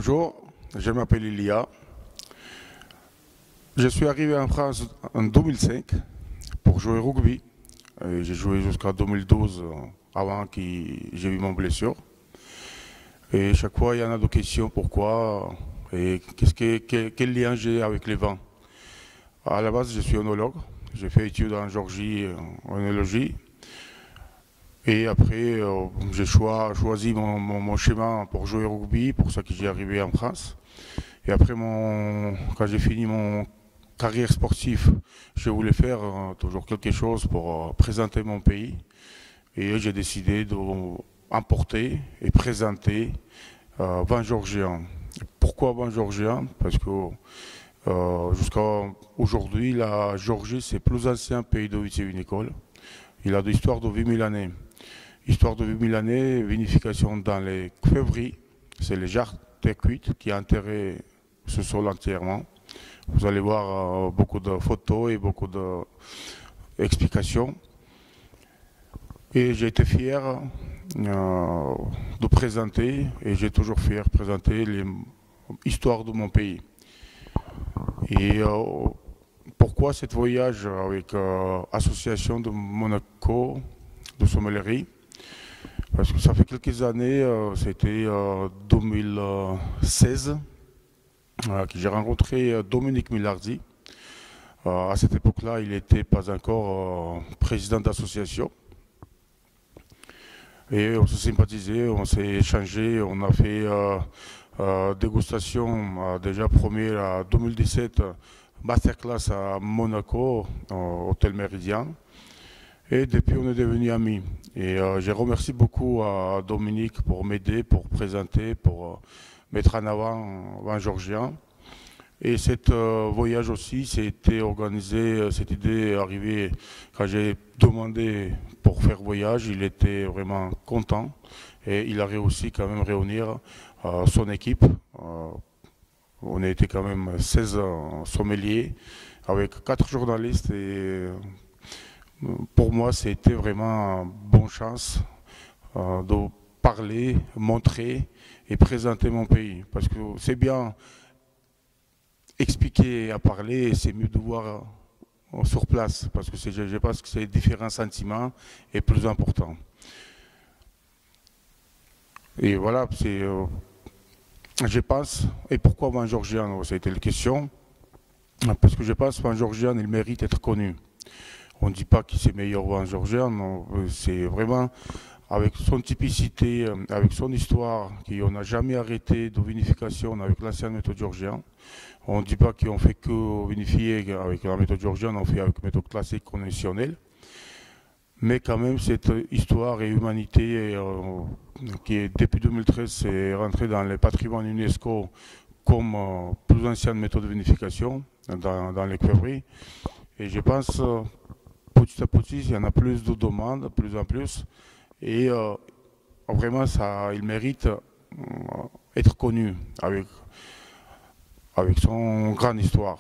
Bonjour, je m'appelle Ilia. Je suis arrivé en France en 2005 pour jouer au rugby. J'ai joué jusqu'à 2012 avant que j'ai eu mon blessure. Et chaque fois, il y en a des questions. Pourquoi et quel lien j'ai avec les vents. À la base, je suis œnologue. J'ai fait études en Géorgie en œnologie. Et après, j'ai choisi mon chemin pour jouer au rugby, pour ça que j'ai arrivé en France. Et après, quand j'ai fini mon carrière sportive, je voulais faire toujours quelque chose pour présenter mon pays. Et j'ai décidé d'emporter et présenter vin georgien. Pourquoi vin georgien? Parce que jusqu'à aujourd'hui, la Géorgie, c'est le plus ancien pays de vitivinicole. Il a de l'histoire de 8000 années. Histoire de 8000 années, vinification dans les févriers, c'est les jarres cuites qui enterrent ce sol entièrement. Vous allez voir beaucoup de photos et beaucoup d'explications. Et j'ai été fier de présenter, et j'ai toujours fier de présenter l'histoire de mon pays. Et pourquoi ce voyage avec l'association de Monaco de sommellerie? Parce que ça fait quelques années, c'était 2016, que j'ai rencontré Dominique Millardi. À cette époque-là, il n'était pas encore président d'association. Et on s'est sympathisé, on s'est échangé, on a fait dégustation déjà première à 2017, masterclass à Monaco, au Hôtel Méridien. Et depuis, on est devenus amis. Et je remercie beaucoup à Dominique pour m'aider, pour présenter, pour mettre en avant vin georgien. Et cet voyage aussi, c'était organisé, cette idée est arrivée quand j'ai demandé pour faire voyage. Il était vraiment content et il a réussi quand même à réunir son équipe. On était quand même 16 sommeliers avec 4 journalistes et pour moi, c'était vraiment une bonne chance de parler, montrer et présenter mon pays. Parce que c'est bien expliquer à parler, c'est mieux de voir sur place. Parce que je pense que c'est différents sentiments et plus important. Et voilà, je pense, et pourquoi vin georgien? Ça a été la question. Parce que je pense que vin georgien, il mérite d'être connu. On ne dit pas que c'est meilleur vin georgien, c'est vraiment avec son typicité, avec son histoire, qu'on n'a jamais arrêté de vinification avec l'ancienne méthode georgienne. On ne dit pas qu'on fait que vinifier avec la méthode georgienne, on fait avec la méthode classique conventionnelle. Mais quand même, cette histoire et humanité qui, depuis 2013, est rentrée dans le patrimoine UNESCO comme plus ancienne méthode de vinification dans les cuivreries. Et je pense petit à petit, il y en a plus de demandes, de plus en plus. Et vraiment, il mérite d'être connu avec son grande histoire.